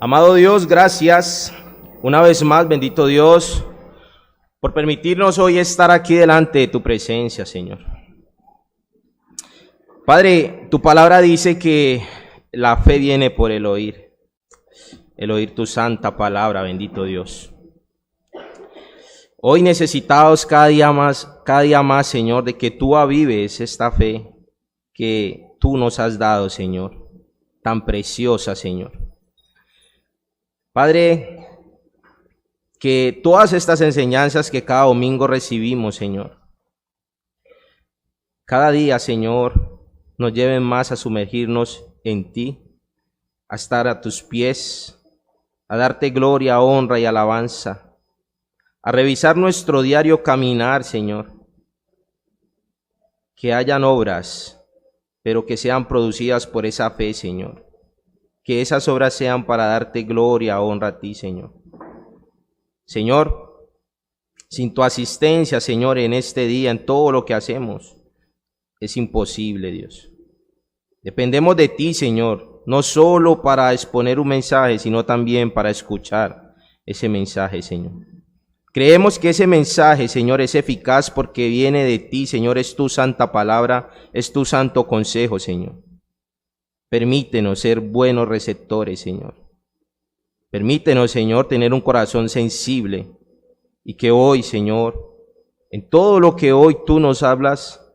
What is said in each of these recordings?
Amado Dios, gracias una vez más, bendito Dios, por permitirnos hoy estar aquí delante de tu presencia, Señor. Padre, tu palabra dice que la fe viene por el oír tu santa palabra, bendito Dios. Hoy necesitados cada día más, Señor, de que tú avives esta fe que tú nos has dado, Señor, tan preciosa, Señor. Padre, que todas estas enseñanzas que cada domingo recibimos, Señor, cada día, Señor, nos lleven más a sumergirnos en ti, a estar a tus pies, a darte gloria, honra y alabanza, a revisar nuestro diario caminar, Señor. Que hayan obras, pero que sean producidas por esa fe, Señor. Que esas obras sean para darte gloria, honra a ti, Señor. Señor, sin tu asistencia, Señor, en este día, en todo lo que hacemos, es imposible, Dios. Dependemos de ti, Señor, no solo para exponer un mensaje, sino también para escuchar ese mensaje, Señor. Creemos que ese mensaje, Señor, es eficaz porque viene de ti, Señor, es tu santa palabra, es tu santo consejo, Señor. Permítenos ser buenos receptores, Señor. Permítenos, Señor, tener un corazón sensible y que hoy, Señor, en todo lo que hoy tú nos hablas,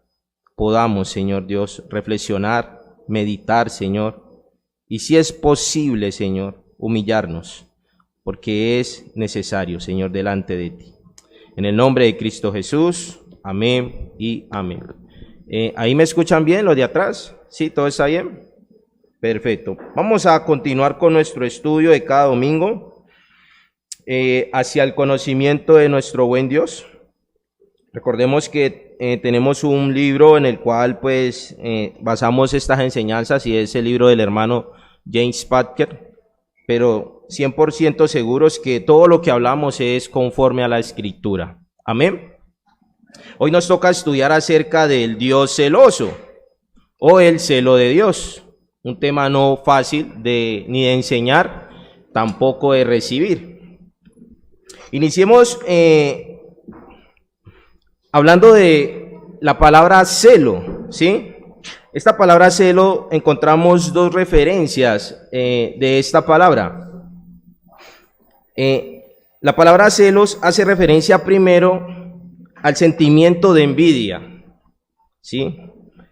podamos, Señor Dios, reflexionar, meditar, Señor, y si es posible, Señor, humillarnos, porque es necesario, Señor, delante de ti. En el nombre de Cristo Jesús, amén y amén. ¿Ahí me escuchan bien los de atrás? ¿Sí? ¿Todo está bien? Perfecto. Vamos a continuar con nuestro estudio de cada domingo hacia el conocimiento de nuestro buen Dios. Recordemos que tenemos un libro en el cual pues basamos estas enseñanzas y es el libro del hermano James Packer, pero 100% seguros que todo lo que hablamos es conforme a la Escritura. Amén. Hoy nos toca estudiar acerca del Dios celoso o el celo de Dios. Un tema no fácil ni de enseñar, tampoco de recibir. Iniciemos hablando de la palabra celo, ¿sí? Esta palabra celo encontramos dos referencias de esta palabra. La palabra celos hace referencia primero al sentimiento de envidia, ¿sí?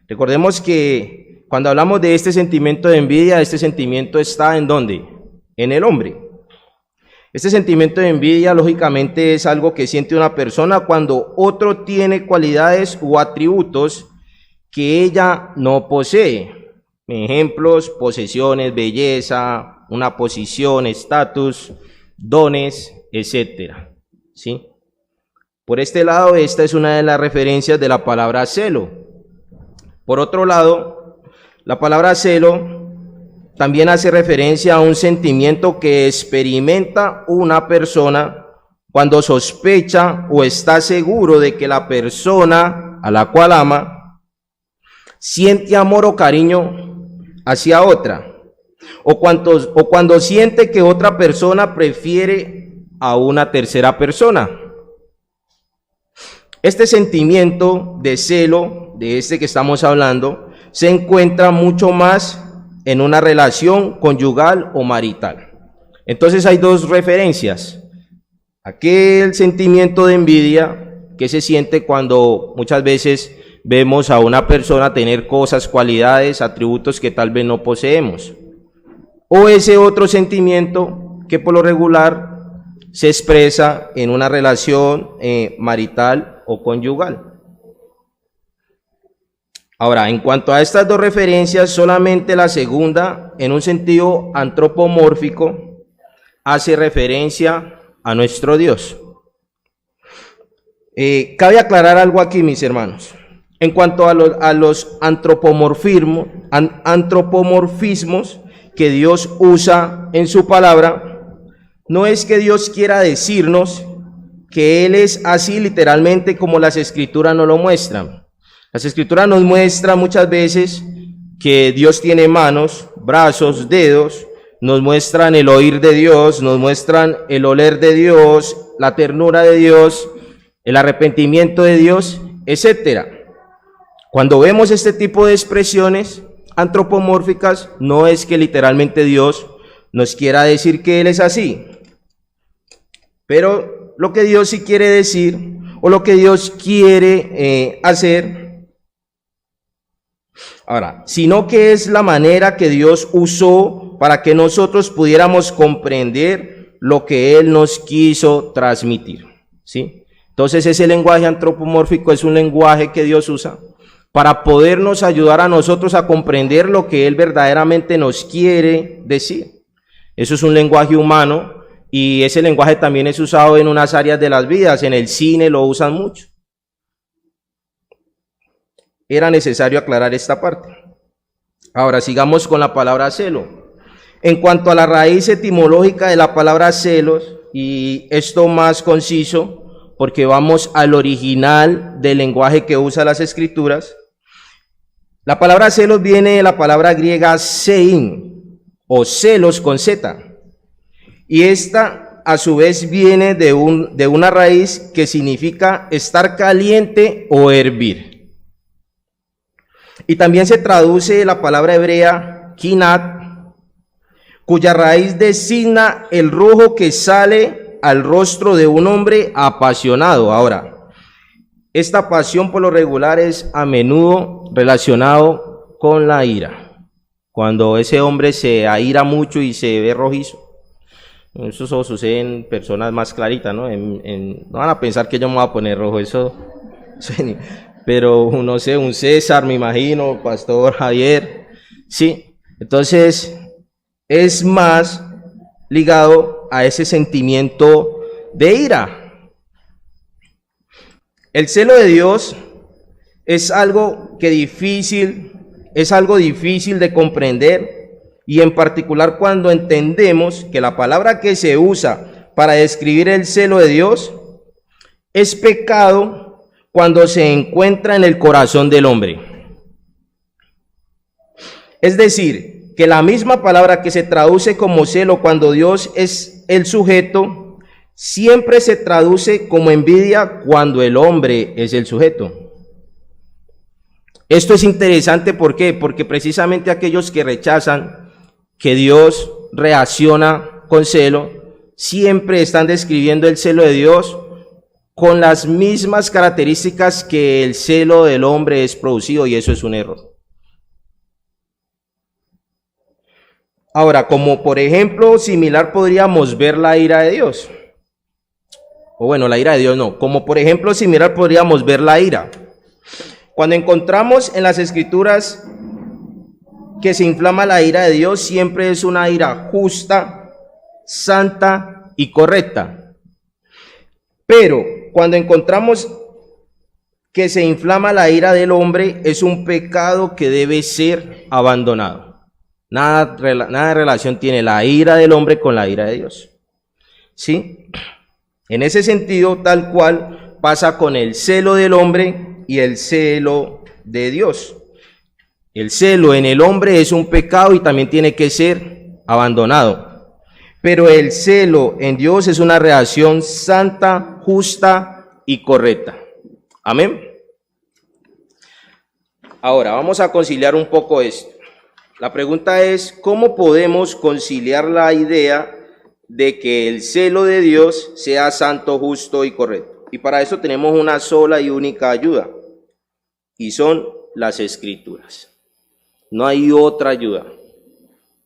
Recordemos que cuando hablamos de este sentimiento de envidia, este sentimiento está ¿en dónde? En el hombre. Este sentimiento de envidia, lógicamente, es algo que siente una persona cuando otro tiene cualidades o atributos que ella no posee. Ejemplos, posesiones, belleza, una posición, estatus, dones, etcétera, ¿sí? Por este lado, esta es una de las referencias de la palabra celo. Por otro lado, la palabra celo también hace referencia a un sentimiento que experimenta una persona cuando sospecha o está seguro de que la persona a la cual ama siente amor o cariño hacia otra, o cuando siente que otra persona prefiere a una tercera persona. Este sentimiento de celo, de este que estamos hablando, se encuentra mucho más en una relación conyugal o marital. Entonces hay dos referencias. Aquel sentimiento de envidia que se siente cuando muchas veces vemos a una persona tener cosas, cualidades, atributos que tal vez no poseemos. O ese otro sentimiento que por lo regular se expresa en una relación marital o conyugal. Ahora, en cuanto a estas dos referencias, solamente la segunda, en un sentido antropomórfico, hace referencia a nuestro Dios. Cabe aclarar algo aquí, mis hermanos. En cuanto a los antropomorfismos que Dios usa en su palabra, no es que Dios quiera decirnos que Él es así literalmente como las Escrituras nos lo muestran. Las Escrituras nos muestran muchas veces que Dios tiene manos, brazos, dedos, nos muestran el oír de Dios, nos muestran el oler de Dios, la ternura de Dios, el arrepentimiento de Dios, etc. Cuando vemos este tipo de expresiones antropomórficas, no es que literalmente Dios nos quiera decir que Él es así, pero lo que Dios sí quiere decir, o lo que Dios quiere hacer, ahora, sino que es la manera que Dios usó para que nosotros pudiéramos comprender lo que Él nos quiso transmitir, ¿sí? Entonces ese lenguaje antropomórfico es un lenguaje que Dios usa para podernos ayudar a nosotros a comprender lo que Él verdaderamente nos quiere decir. Eso es un lenguaje humano y ese lenguaje también es usado en unas áreas de las vidas, en el cine lo usan mucho. Era necesario aclarar esta parte. Ahora sigamos con la palabra celo. En cuanto a la raíz etimológica de la palabra celos, y esto más conciso, porque vamos al original del lenguaje que usa las Escrituras, la palabra celos viene de la palabra griega sein, o celos con z, y esta a su vez viene de una raíz que significa estar caliente o hervir. Y también se traduce la palabra hebrea kinat, cuya raíz designa el rojo que sale al rostro de un hombre apasionado. Ahora, esta pasión por lo regular es a menudo relacionado con la ira. Cuando ese hombre se aira mucho y se ve rojizo, eso solo sucede en personas más claritas, ¿no? No van a pensar que yo me voy a poner rojo, eso, pero no sé, un César, me imagino, Pastor Javier, sí. Entonces es más ligado a ese sentimiento de ira. El celo de Dios es algo difícil de comprender, y en particular cuando entendemos que la palabra que se usa para describir el celo de Dios es pecado cuando se encuentra en el corazón del hombre. Es decir, que la misma palabra que se traduce como celo cuando Dios es el sujeto, siempre se traduce como envidia cuando el hombre es el sujeto. Esto es interesante, ¿por qué? Porque precisamente aquellos que rechazan que Dios reacciona con celo, siempre están describiendo el celo de Dios con las mismas características que el celo del hombre es producido, y eso es un error. Ahora, como por ejemplo similar podríamos ver la ira de Dios. O bueno, la ira de Dios no. Como por ejemplo similar podríamos ver la ira. Cuando encontramos en las Escrituras que se inflama la ira de Dios, siempre es una ira justa, santa y correcta. Pero cuando encontramos que se inflama la ira del hombre, es un pecado que debe ser abandonado. Nada de relación tiene la ira del hombre con la ira de Dios. ¿Sí? En ese sentido, tal cual pasa con el celo del hombre y el celo de Dios. El celo en el hombre es un pecado y también tiene que ser abandonado. Pero el celo en Dios es una reacción santa, justa y correcta. Amén. Ahora, vamos a conciliar un poco esto. La pregunta es, ¿cómo podemos conciliar la idea de que el celo de Dios sea santo, justo y correcto? Y para eso tenemos una sola y única ayuda, y son las Escrituras. No hay otra ayuda,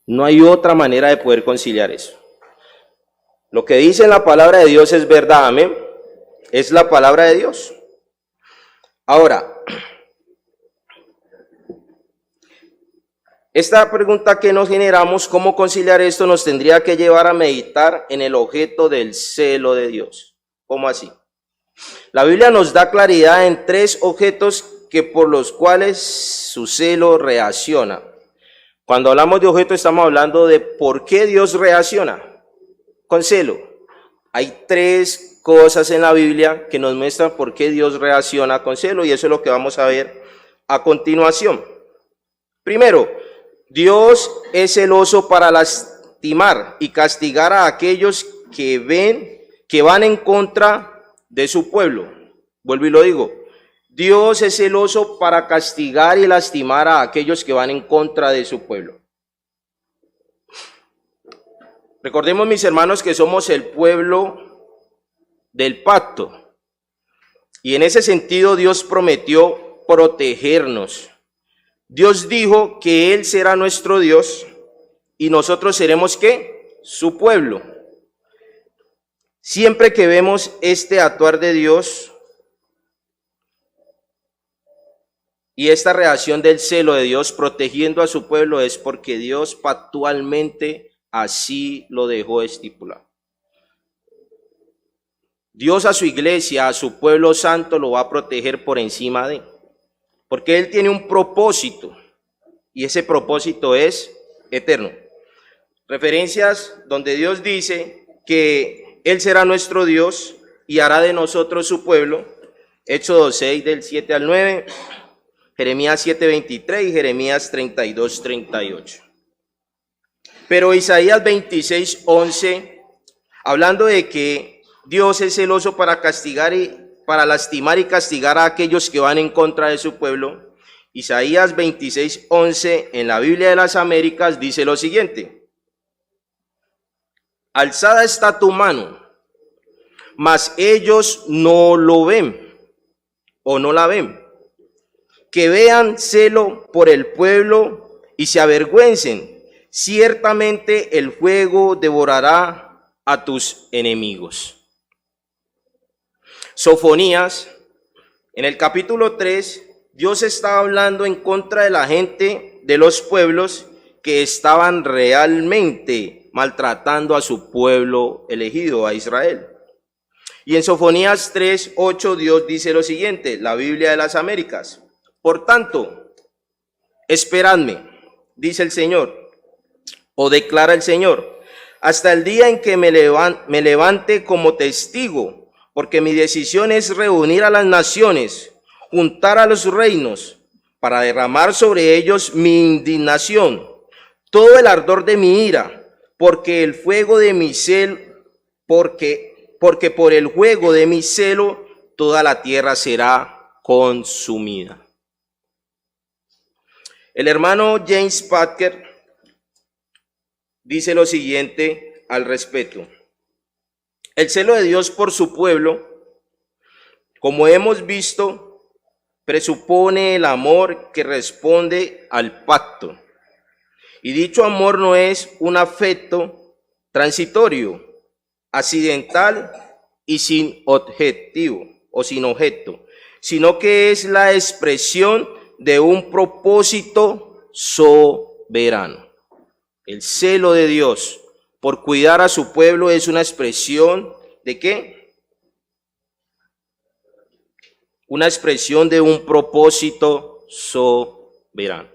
no hay otra manera de poder conciliar eso. Lo que dice la palabra de Dios es verdad, amén. Es la palabra de Dios. Ahora, esta pregunta que nos generamos, ¿cómo conciliar esto?, nos tendría que llevar a meditar en el objeto del celo de Dios. ¿Cómo así? La Biblia nos da claridad en tres objetos por los cuales su celo reacciona. Cuando hablamos de objeto, estamos hablando de por qué Dios reacciona con celo. Hay tres cosas en la Biblia que nos muestran por qué Dios reacciona con celo, y eso es lo que vamos a ver a continuación. Primero, Dios es celoso para las lastimar y castigar a aquellos que van en contra de su pueblo. Vuelvo y lo digo. Dios es celoso para castigar y lastimar a aquellos que van en contra de su pueblo. Recordemos, mis hermanos, que somos el pueblo del pacto. Y en ese sentido Dios prometió protegernos. Dios dijo que Él será nuestro Dios y nosotros seremos, ¿qué? Su pueblo. Siempre que vemos este actuar de Dios y esta reacción del celo de Dios protegiendo a su pueblo, es porque Dios pactualmente así lo dejó estipulado. Dios a su iglesia, a su pueblo santo, lo va a proteger por encima de, porque Él tiene un propósito y ese propósito es eterno. Referencias donde Dios dice que Él será nuestro Dios y hará de nosotros su pueblo. Éxodo 6 del 7 al 9, Jeremías 7:23 y Jeremías 32:38. Pero Isaías 26:11, hablando de que Dios es celoso para castigar y para lastimar y castigar a aquellos que van en contra de su pueblo, Isaías 26:11 en la Biblia de las Américas dice lo siguiente: alzada está tu mano, mas ellos no lo ven o no la ven. Que vean celo por el pueblo y se avergüencen. Ciertamente el fuego devorará a tus enemigos. Sofonías, en el capítulo 3, Dios está hablando en contra de la gente de los pueblos que estaban realmente maltratando a su pueblo elegido, a Israel. Y en Sofonías 3:8 Dios dice lo siguiente, la Biblia de las Américas: por tanto, esperadme, dice el Señor, o declara el Señor, hasta el día en que me levante como testigo, porque mi decisión es reunir a las naciones, juntar a los reinos, para derramar sobre ellos mi indignación, todo el ardor de mi ira, porque el fuego de mi celo, porque por el fuego de mi celo toda la tierra será consumida. El hermano James Packer dice lo siguiente al respecto: el celo de Dios por su pueblo, como hemos visto, presupone el amor que responde al pacto. Y dicho amor no es un afecto transitorio, accidental y sin objetivo o sin objeto, sino que es la expresión de un propósito soberano. El celo de Dios por cuidar a su pueblo es una expresión ¿de qué? Una expresión de un propósito soberano.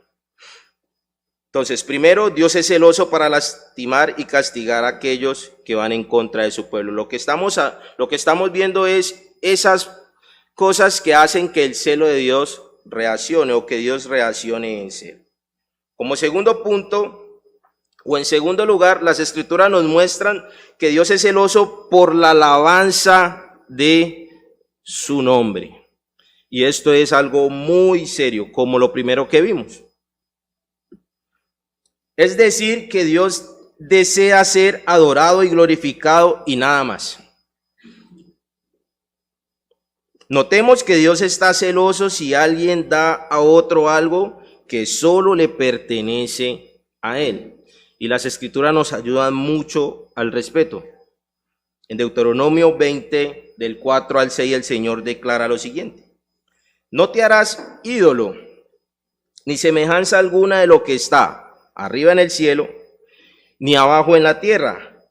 Entonces, primero, Dios es celoso para lastimar y castigar a aquellos que van en contra de su pueblo. Lo que estamos viendo es esas cosas que hacen que el celo de Dios reaccione o que Dios reaccione en celo. Como segundo punto, o en segundo lugar, las Escrituras nos muestran que Dios es celoso por la alabanza de su nombre. Y esto es algo muy serio, como lo primero que vimos. Es decir, que Dios desea ser adorado y glorificado y nada más. Notemos que Dios está celoso si alguien da a otro algo que solo le pertenece a Él. Y las Escrituras nos ayudan mucho al respecto. En Deuteronomio 20, del 4 al 6, el Señor declara lo siguiente: no te harás ídolo, ni semejanza alguna de lo que está arriba en el cielo, ni abajo en la tierra,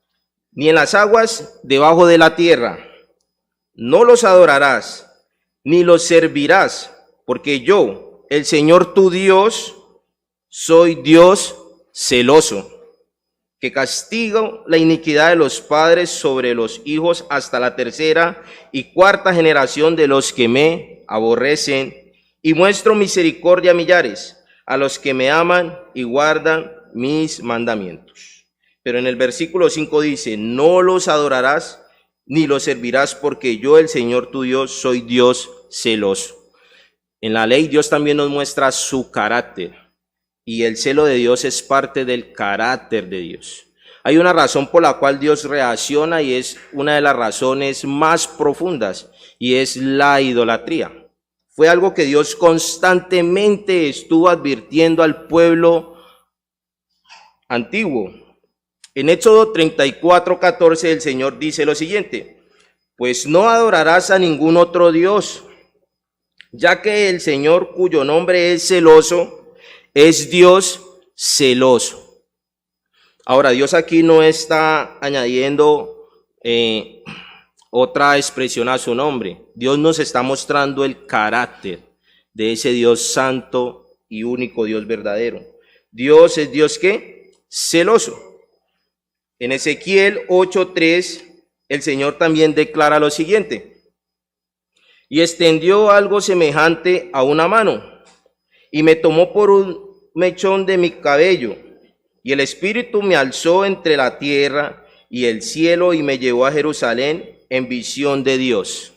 ni en las aguas debajo de la tierra. No los adorarás, ni los servirás, porque yo, el Señor tu Dios, soy Dios celoso, que castigo la iniquidad de los padres sobre los hijos hasta la tercera y cuarta generación de los que me aborrecen, y muestro misericordia a millares, a los que me aman y guardan mis mandamientos. Pero en el versículo 5 dice, no los adorarás ni los servirás, porque yo, el Señor tu Dios, soy Dios celoso. En la ley Dios también nos muestra su carácter, y el celo de Dios es parte del carácter de Dios. Hay una razón por la cual Dios reacciona, y es una de las razones más profundas, y es la idolatría. Fue algo que Dios constantemente estuvo advirtiendo al pueblo antiguo. En Éxodo 34:14 el Señor dice lo siguiente: pues no adorarás a ningún otro Dios, ya que el Señor, cuyo nombre es celoso, es Dios celoso. Ahora, Dios aquí no está añadiendo otra expresión a su nombre. Dios nos está mostrando el carácter de ese Dios santo y único Dios verdadero. Dios es Dios, ¿qué? Celoso. En Ezequiel 8:3 el Señor también declara lo siguiente: y extendió algo semejante a una mano, y me tomó por un mechón de mi cabello, y el Espíritu me alzó entre la tierra y el cielo, y me llevó a Jerusalén en visión de Dios,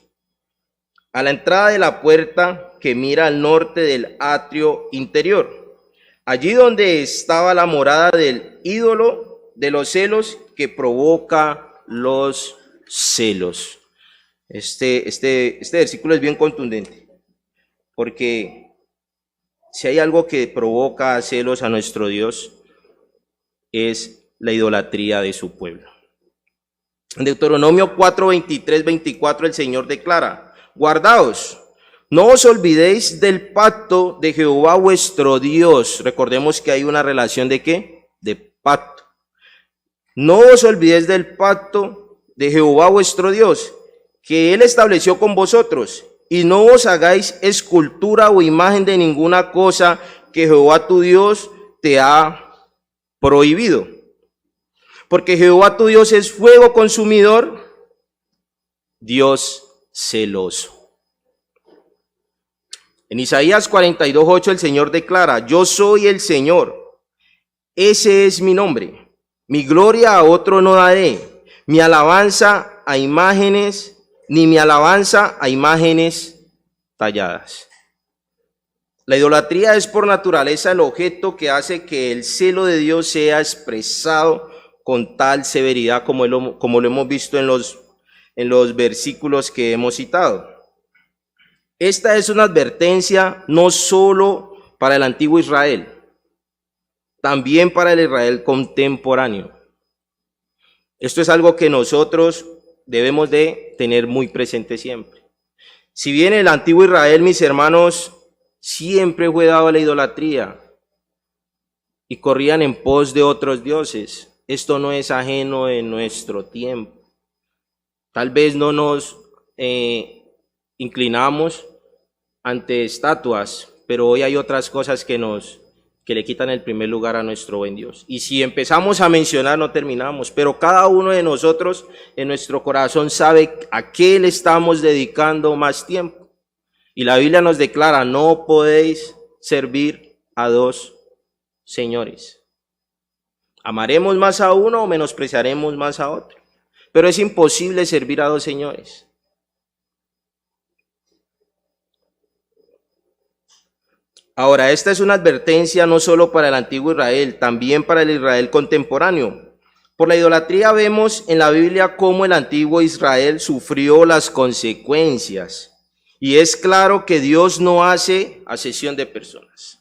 a la entrada de la puerta que mira al norte del atrio interior, allí donde estaba la morada del ídolo de los celos que provoca los celos. Este versículo es bien contundente, porque si hay algo que provoca celos a nuestro Dios, es la idolatría de su pueblo. En Deuteronomio 4:23-24 el Señor declara: guardaos, no os olvidéis del pacto de Jehová vuestro Dios. Recordemos que hay una relación de ¿qué? De pacto. No os olvidéis del pacto de Jehová vuestro Dios, que Él estableció con vosotros, y no os hagáis escultura o imagen de ninguna cosa que Jehová tu Dios te ha prohibido. Porque Jehová tu Dios es fuego consumidor, Dios celoso. En Isaías 42:8 el Señor declara: yo soy el Señor, ese es mi nombre. Mi gloria a otro no daré, mi alabanza a imágenes, ni mi alabanza a imágenes talladas. La idolatría es por naturaleza el objeto que hace que el celo de Dios sea expresado con tal severidad como lo hemos visto en los versículos que hemos citado. Esta es una advertencia no solo para el antiguo Israel, también para el Israel contemporáneo. Esto es algo que nosotros debemos de tener muy presente siempre. Si bien el antiguo Israel, mis hermanos, siempre fue dado a la idolatría y corrían en pos de otros dioses, esto no es ajeno en nuestro tiempo. Tal vez no nos inclinamos ante estatuas, pero hoy hay otras cosas que le quitan el primer lugar a nuestro buen Dios. Y si empezamos a mencionar, no terminamos, pero cada uno de nosotros en nuestro corazón sabe a qué le estamos dedicando más tiempo. Y la Biblia nos declara: no podéis servir a dos señores. Amaremos más a uno o menospreciaremos más a otro. Pero es imposible servir a dos señores. Ahora, esta es una advertencia no solo para el antiguo Israel, también para el Israel contemporáneo. Por la idolatría vemos en la Biblia cómo el antiguo Israel sufrió las consecuencias. Y es claro que Dios no hace acepción de personas.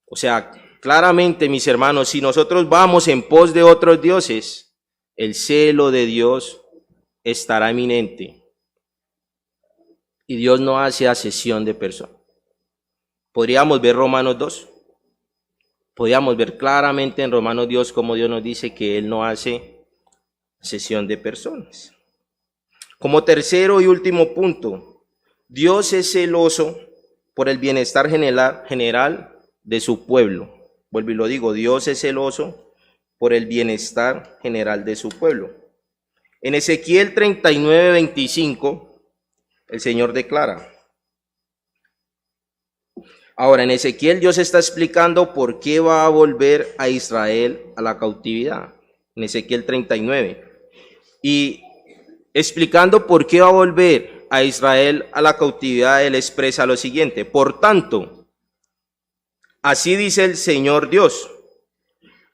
O sea, claramente, mis hermanos, si nosotros vamos en pos de otros dioses, el celo de Dios estará inminente. Y Dios no hace acepción de personas. Podríamos ver Romanos 2. Podríamos ver claramente en Romanos 2 cómo Dios nos dice que Él no hace acepción de personas. Como tercero y último punto, Dios es celoso por el bienestar general de su pueblo. Vuelvo y lo digo, Dios es celoso por el bienestar general de su pueblo. En Ezequiel 39:25, el Señor declara. Ahora, en Ezequiel Dios está explicando por qué va a volver a Israel a la cautividad. en Ezequiel 39. Y explicando por qué va a volver a Israel a la cautividad, él expresa lo siguiente: por tanto, así dice el Señor Dios,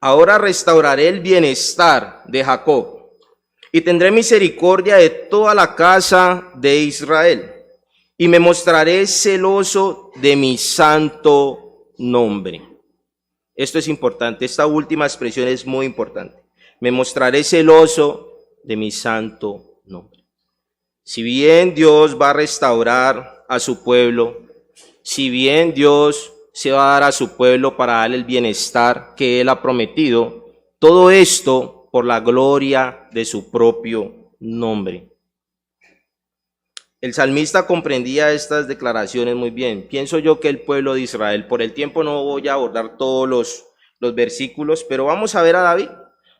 ahora restauraré el bienestar de Jacob y tendré misericordia de toda la casa de Israel y me mostraré celoso de mi santo nombre. Esto es importante, esta última expresión es muy importante. Me mostraré celoso de mi santo nombre. Si bien Dios va a restaurar a su pueblo, si bien Dios se va a dar a su pueblo para darle el bienestar que Él ha prometido, todo esto por la gloria de su propio nombre. El salmista comprendía estas declaraciones muy bien. Pienso yo que el pueblo de Israel, por el tiempo no voy a abordar todos los versículos, pero vamos a ver a David,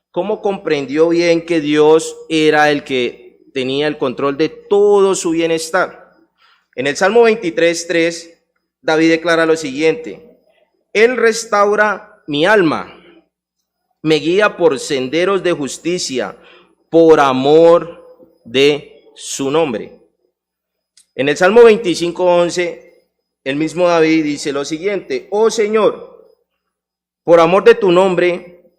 cómo comprendió bien que Dios era el que tenía el control de todo su bienestar. En el Salmo 23:3, David declara lo siguiente: Él restaura mi alma, me guía por senderos de justicia, por amor de su nombre. En el Salmo 25:11, el mismo David dice lo siguiente: oh Señor, por amor de tu nombre,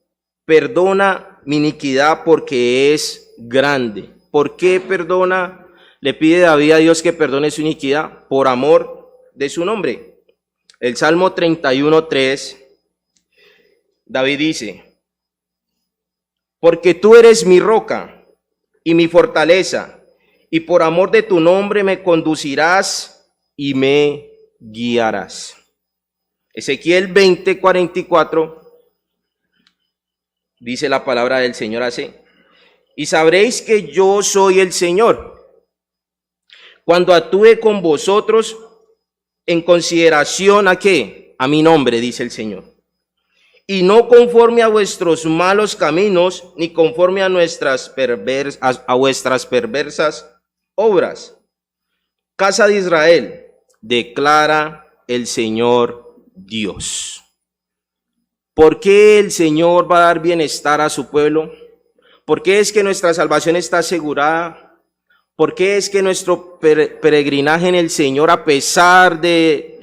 perdona mi iniquidad porque es grande. ¿Por qué perdona? Le pide David a Dios que perdone su iniquidad por amor de su nombre. El Salmo 31:3, David dice: porque tú eres mi roca y mi fortaleza, y por amor de tu nombre me conducirás y me guiarás. Ezequiel 20:44 dice la palabra del Señor así: y sabréis que yo soy el Señor, cuando actúe con vosotros en consideración ¿a qué? A mi nombre, dice el Señor. Y no conforme a vuestros malos caminos, ni conforme a vuestras perversas obras. Casa de Israel, declara el Señor Dios. ¿Por qué el Señor va a dar bienestar a su pueblo? ¿Por qué es que nuestra salvación está asegurada? ¿Por qué es que nuestro peregrinaje en el Señor, a pesar de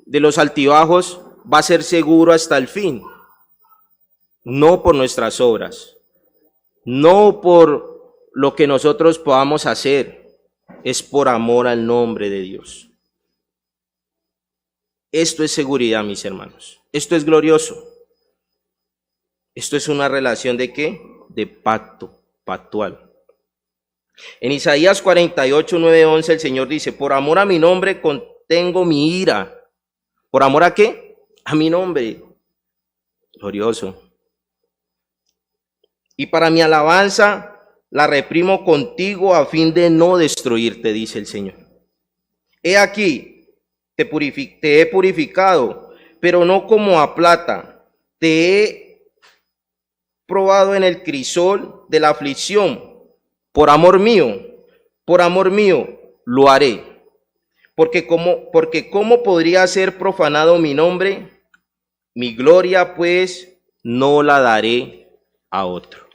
los altibajos, va a ser seguro hasta el fin? No por nuestras obras, no por lo que nosotros podamos hacer, es por amor al nombre de Dios. Esto es seguridad, mis hermanos. Esto es glorioso. Esto es una relación ¿de qué? De pacto, pactual. En Isaías 48:9-11 el Señor dice: por amor a mi nombre contengo mi ira. ¿Por amor a qué? A mi nombre. Glorioso. Y para mi alabanza la reprimo contigo a fin de no destruirte, dice el Señor. He aquí, te he purificado, pero no como a plata. Te he probado en el crisol de la aflicción. Por amor mío lo haré. Porque cómo podría ser profanado mi nombre, mi gloria pues no la daré a otro.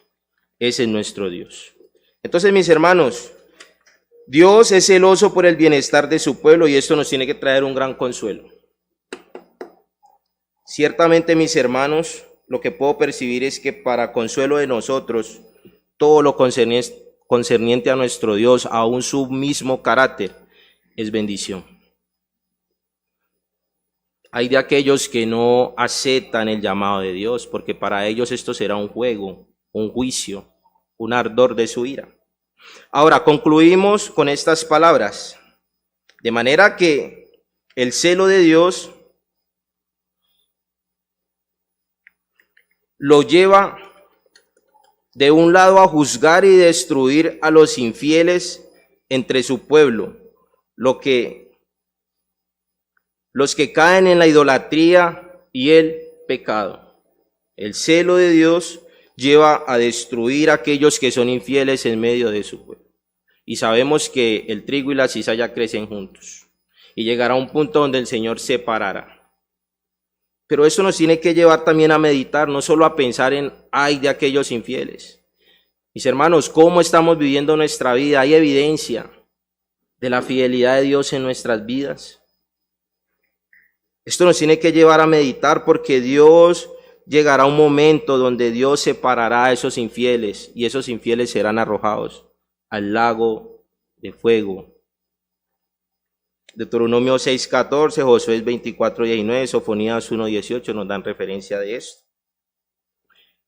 Ese es nuestro Dios. Entonces, mis hermanos, Dios es celoso por el bienestar de su pueblo y esto nos tiene que traer un gran consuelo. Ciertamente, mis hermanos, lo que puedo percibir es que para consuelo de nosotros, todo lo concerniente a nuestro Dios, aún su mismo carácter, es bendición. Hay de aquellos que no aceptan el llamado de Dios, porque para ellos esto será un juego, un juicio, un ardor de su ira. Ahora, concluimos con estas palabras. De manera que el celo de Dios lo lleva de un lado a juzgar y destruir a los infieles entre su pueblo, los que caen en la idolatría y el pecado. El celo de Dios lleva a destruir a aquellos que son infieles en medio de su pueblo. Y sabemos que el trigo y la cizalla crecen juntos. Y llegará un punto donde el Señor separará. Pero esto nos tiene que llevar también a meditar, no solo a pensar en ay de aquellos infieles. Mis hermanos, ¿cómo estamos viviendo nuestra vida? ¿Hay evidencia de la fidelidad de Dios en nuestras vidas? Esto nos tiene que llevar a meditar, porque Dios llegará un momento donde Dios separará a esos infieles y esos infieles serán arrojados al lago de fuego. Deuteronomio 6:14, Josué 24:19, Sofonías 1:18 nos dan referencia de esto.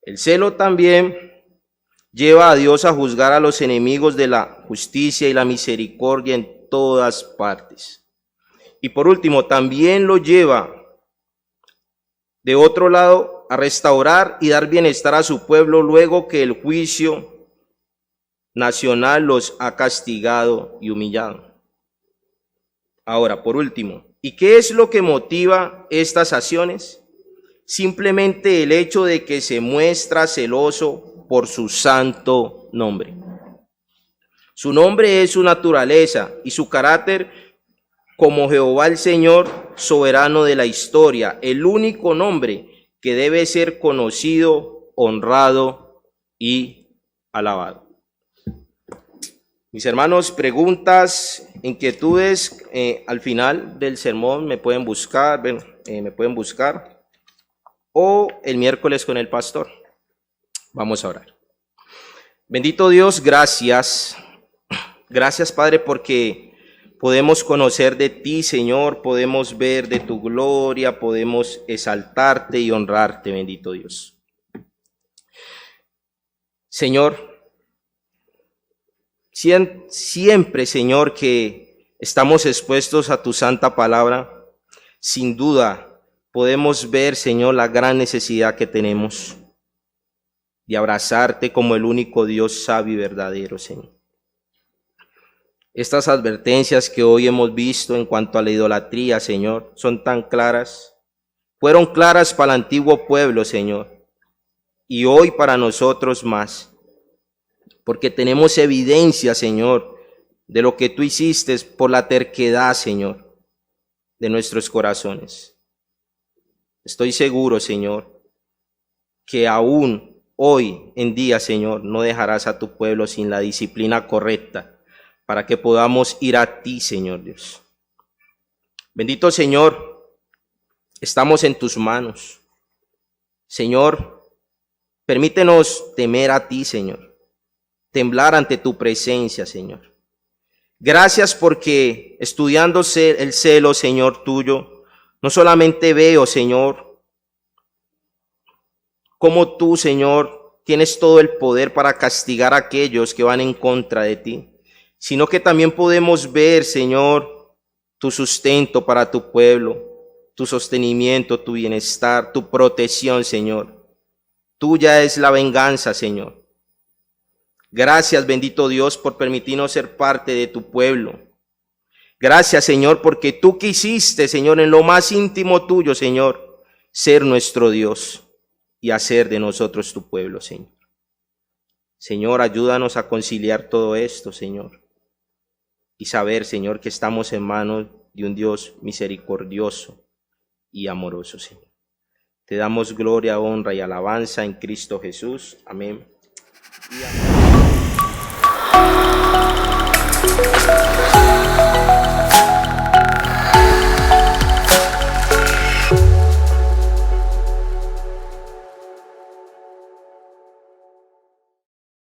El celo también lleva a Dios a juzgar a los enemigos de la justicia y la misericordia en todas partes. Y por último, también lo lleva de otro lado a restaurar y dar bienestar a su pueblo luego que el juicio nacional los ha castigado y humillado. Ahora, por último, ¿y qué es lo que motiva estas acciones? Simplemente el hecho de que se muestra celoso por su santo nombre. Su nombre es su naturaleza y su carácter como Jehová el Señor, soberano de la historia, el único nombre que debe ser conocido, honrado y alabado. Mis hermanos, preguntas, inquietudes, al final del sermón me pueden buscar, o el miércoles con el pastor. Vamos a orar. Bendito Dios, gracias. Gracias, Padre, porque podemos conocer de ti, Señor, podemos ver de tu gloria, podemos exaltarte y honrarte, bendito Dios. Señor, siempre, Señor, que estamos expuestos a tu santa palabra, sin duda podemos ver, Señor, la gran necesidad que tenemos de abrazarte como el único Dios sabio y verdadero, Señor. Estas advertencias que hoy hemos visto en cuanto a la idolatría, Señor, son tan claras. Fueron claras para el antiguo pueblo, Señor, y hoy para nosotros más. Porque tenemos evidencia, Señor, de lo que tú hiciste por la terquedad, Señor, de nuestros corazones. Estoy seguro, Señor, que aún hoy en día, Señor, no dejarás a tu pueblo sin la disciplina correcta para que podamos ir a ti, Señor Dios. Bendito Señor, estamos en tus manos. Señor, permítenos temer a ti, Señor. Temblar ante tu presencia, Señor. Gracias porque estudiando el celo, Señor, tuyo, no solamente veo, Señor, cómo tú, Señor, tienes todo el poder para castigar a aquellos que van en contra de ti, sino que también podemos ver, Señor, tu sustento para tu pueblo, tu sostenimiento, tu bienestar, tu protección, Señor. Tuya es la venganza, Señor. Gracias, bendito Dios, por permitirnos ser parte de tu pueblo. Gracias, Señor, porque tú quisiste, Señor, en lo más íntimo tuyo, Señor, ser nuestro Dios y hacer de nosotros tu pueblo, Señor. Señor, ayúdanos a conciliar todo esto, Señor, y saber, Señor, que estamos en manos de un Dios misericordioso y amoroso, Señor. Te damos gloria, honra y alabanza en Cristo Jesús. Amén. Y amén.